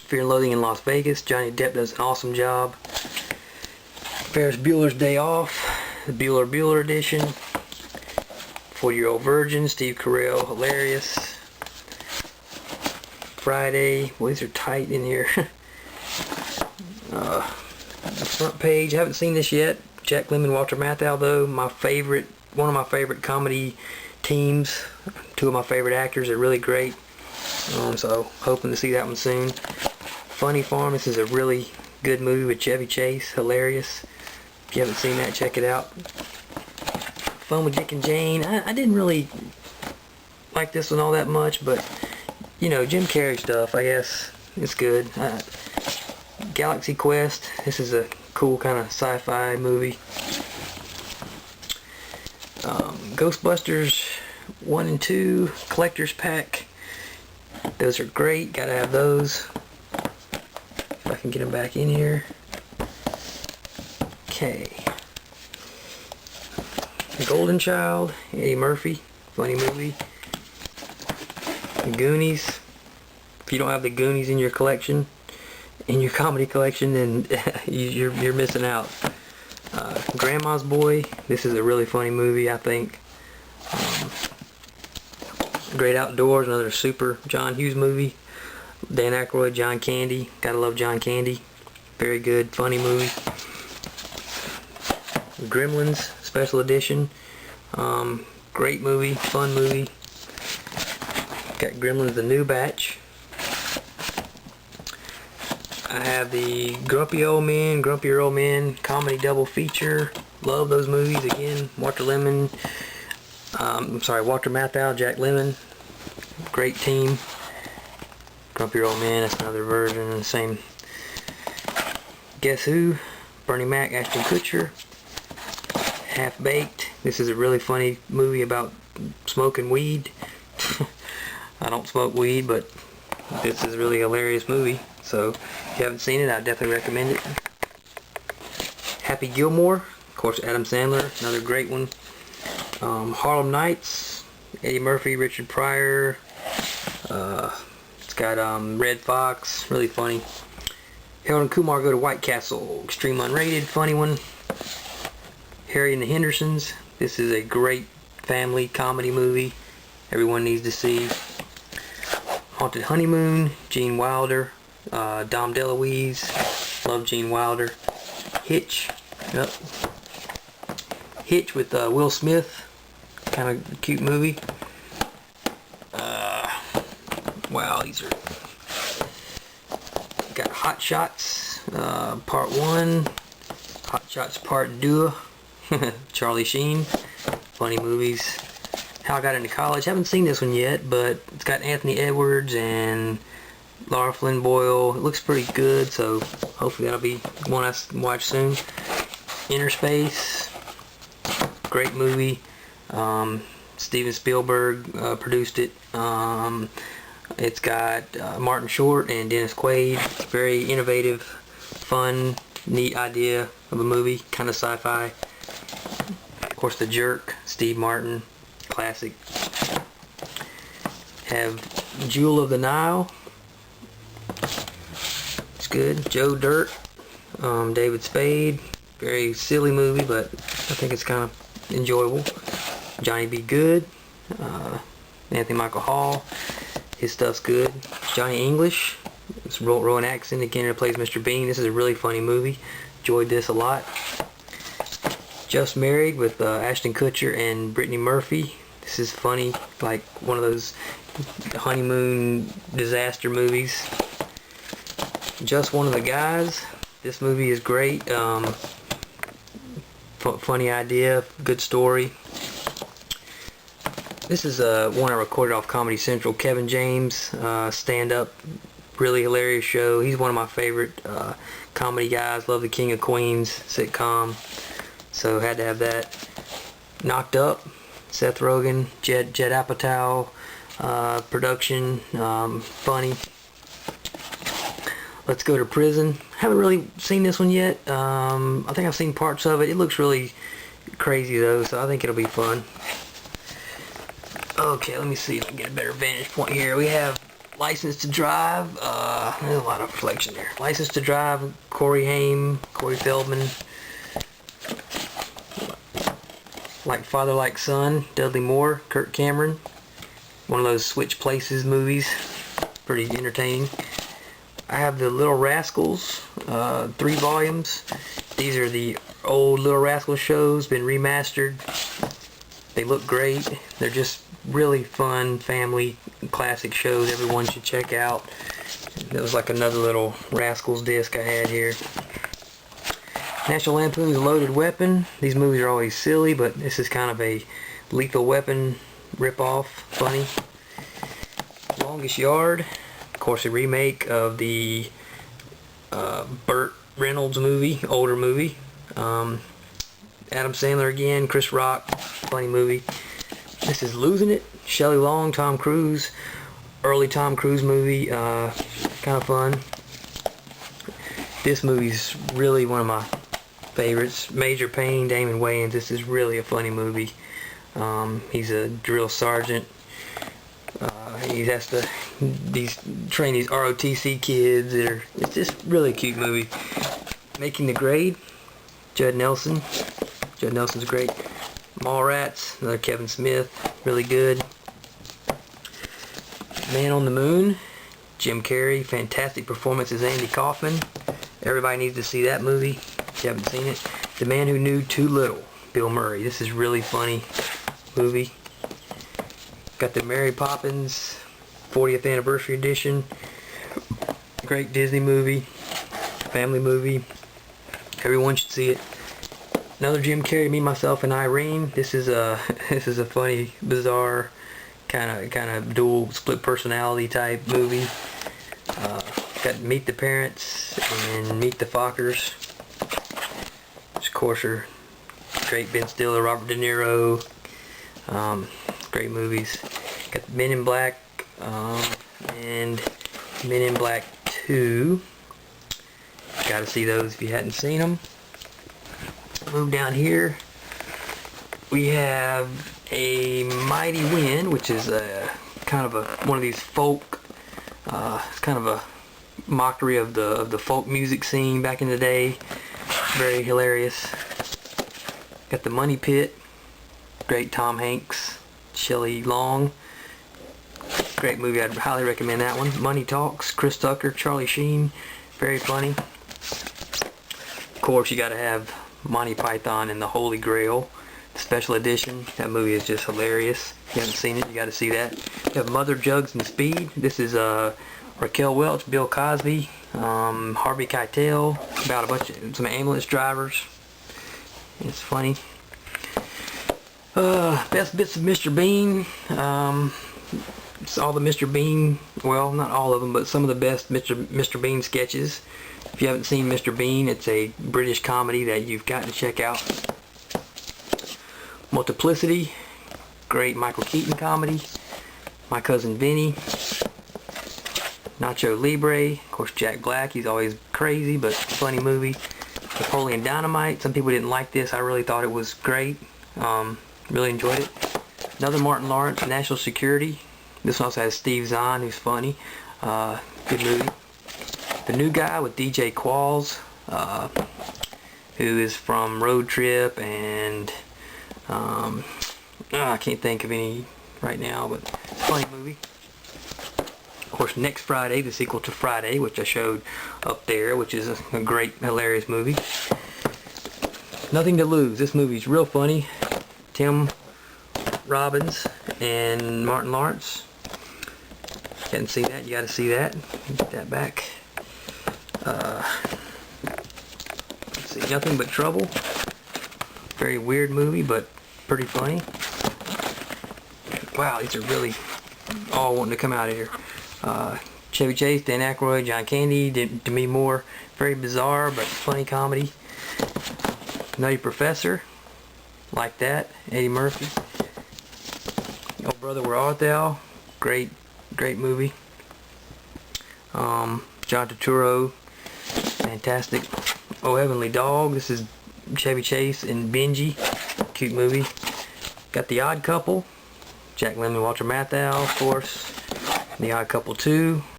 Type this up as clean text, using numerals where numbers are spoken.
Fear and Loathing in Las Vegas. Johnny Depp does an awesome job. Ferris Bueller's Day Off, the Bueller edition. 40-Year-Old Virgin, Steve Carell, hilarious. Friday, well, these are tight in here. The Front Page, I haven't seen this yet. Jack Lemmon, Walter Matthau, though, one of my favorite comedy teams. Two of my favorite actors are really great. So hoping to see that one soon. Funny Farm, this is a really good movie with Chevy Chase, hilarious. If you haven't seen that, check it out. Fun with Dick and Jane, I didn't really like this one all that much, but you know, Jim Carrey stuff, I guess it's good. Galaxy Quest, this is a cool kind of sci-fi movie. Ghostbusters 1 and 2 Collector's Pack, those are great, gotta have those. If I can get them back in here. Okay. The Golden Child, Eddie Murphy, funny movie. The Goonies, if you don't have the Goonies in your collection, in your comedy collection, then you're missing out. Grandma's Boy, this is a really funny movie, I think. Great Outdoors, another super John Hughes movie. Dan Aykroyd, John Candy, gotta love John Candy. Very good, funny movie. Gremlins Special Edition, great movie, fun movie. Got Gremlins The New Batch. I have the Grumpier Old Men comedy double feature. Love those movies again. Walter Matthau, Jack Lemmon. Great team. Grumpier Old Men, that's another version of the same. Guess Who? Bernie Mac, Ashton Kutcher. Half Baked. This is a really funny movie about smoking weed. I don't smoke weed, but this is a really hilarious movie. So if you haven't seen it, I definitely recommend it. Happy Gilmore, of course, Adam Sandler, another great one. Harlem Nights, Eddie Murphy, Richard Pryor. It's got Red Fox, really funny. Harold and Kumar Go to White Castle, extreme unrated, funny one. Harry and the Hendersons, this is a great family comedy movie everyone needs to see. Haunted Honeymoon, Gene Wilder, Dom DeLuise, love Gene Wilder. Hitch, yep. Hitch with Will Smith, kind of cute movie. Wow, these are, got Hot Shots, Part 1, Hot Shots Part 2, Charlie Sheen, funny movies. How I Got Into College, haven't seen this one yet, but it's got Anthony Edwards and Laura Flynn Boyle. It looks pretty good, so hopefully that'll be one I watch soon. Inner Space, great movie. Steven Spielberg produced it. It's got Martin Short and Dennis Quaid. Very innovative, fun, neat idea of a movie, kind of sci-fi. Of course, The Jerk, Steve Martin, classic. Have Jewel of the Nile. It's good. Joe Dirt, David Spade. Very silly movie, but I think it's kind of enjoyable. Johnny B. Good, Anthony Michael Hall. His stuff's good. Johnny English. It's Rowan Atkinson again, who plays Mr. Bean. This is a really funny movie. Enjoyed this a lot. Just Married with Ashton Kutcher and Brittany Murphy. This is funny, like one of those honeymoon disaster movies. Just One of the Guys. This movie is great. Funny idea, good story. This is one I recorded off Comedy Central. Kevin James, stand-up, really hilarious show. He's one of my favorite comedy guys. Love the King of Queens sitcom, so had to have that. Knocked Up, Seth Rogen, Jed Apatow production, funny. Let's Go to Prison. Haven't really seen this one yet. I think I've seen parts of it. It looks really crazy though, so I think it'll be fun. Okay, let me see if I can get a better vantage point here. We have License to Drive, there's a lot of reflection there. License to Drive, Corey Haim, Corey Feldman. Like Father Like Son, Dudley Moore, Kirk Cameron. One of those Switch Places movies. Pretty entertaining. I have the Little Rascals, 3 volumes. These are the old Little Rascals shows, been remastered. They look great. They're just really fun family classic shows everyone should check out. That was like another little Rascals disc I had here. National Lampoon's Loaded Weapon. These movies are always silly, but this is kind of a Lethal Weapon ripoff, funny. Longest Yard, of course a remake of the Burt Reynolds movie, older movie. Adam Sandler again, Chris Rock, funny movie. This is Losing It, Shelley Long, Tom Cruise, early Tom Cruise movie, kind of fun. This movie's really one of my favorites. Major Payne, Damon Wayans. This is really a funny movie. He's a drill sergeant. He has to train these ROTC kids. It's just really a cute movie. Making the Grade, Judd Nelson. Judd Nelson's great. Mallrats, another Kevin Smith, really good. Man on the Moon, Jim Carrey, fantastic performance as Andy Kaufman. Everybody needs to see that movie if you haven't seen it. The Man Who Knew Too Little, Bill Murray. This is really funny movie. Got the Mary Poppins 40th Anniversary Edition. Great Disney movie, family movie. Everyone should see it. Another Jim Carrey, Me, Myself, and Irene. This is a funny, bizarre, kind of dual split personality type movie. Got Meet the Parents and Meet the Fockers. Which of course are great. Ben Stiller, Robert De Niro. Great movies. Got Men in Black and Men in Black 2. Gotta see those if you hadn't seen them. Move down here. We have A Mighty Wind, which is kind of one of these folk. It's kind of a mockery of the folk music scene back in the day. Very hilarious. Got The Money Pit. Great Tom Hanks, Shelley Long. Great movie. I'd highly recommend that one. Money Talks, Chris Tucker, Charlie Sheen. Very funny. Of course, you got to have Monty Python and the Holy Grail special edition. That movie is just hilarious. If you haven't seen it, you got to see that. You have Mother, Jugs, and Speed. This is Raquel Welch, Bill Cosby, Harvey Keitel, about a bunch of some ambulance drivers. It's funny. Best bits of Mr. Bean. It's all the Mr. Bean, well, not all of them, but some of the best Mr. Bean sketches. If you haven't seen Mr. Bean, it's a British comedy that you've got to check out. Multiplicity, great Michael Keaton comedy. My Cousin Vinny. Nacho Libre, of course Jack Black, he's always crazy, but funny movie. Napoleon Dynamite, some people didn't like this, I really thought it was great. Really enjoyed it. Another Martin Lawrence, National Security. This one also has Steve Zahn, who's funny. Good movie. The New Guy with DJ Qualls, who is from Road Trip and I can't think of any right now, but it's a funny movie. Of course, Next Friday, the sequel to Friday, which I showed up there, which is a great, hilarious movie. Nothing to Lose. This movie's real funny. Tim Robbins and Martin Lawrence. Hadn't seen that, you gotta see that. Get that back. Let's see, Nothing But Trouble. Very weird movie, but pretty funny. Wow, these are really all wanting to come out of here. Chevy Chase, Dan Aykroyd, John Candy, Demi Moore. Very bizarre, but funny comedy. Nutty Professor. Like that. Eddie Murphy. Oh Brother, Where Art Thou? Great movie. John Turturro. Fantastic. Oh Heavenly Dog. This is Chevy Chase and Benji. Cute movie. Got The Odd Couple. Jack Lemmon, Walter Matthau, of course. The Odd Couple 2,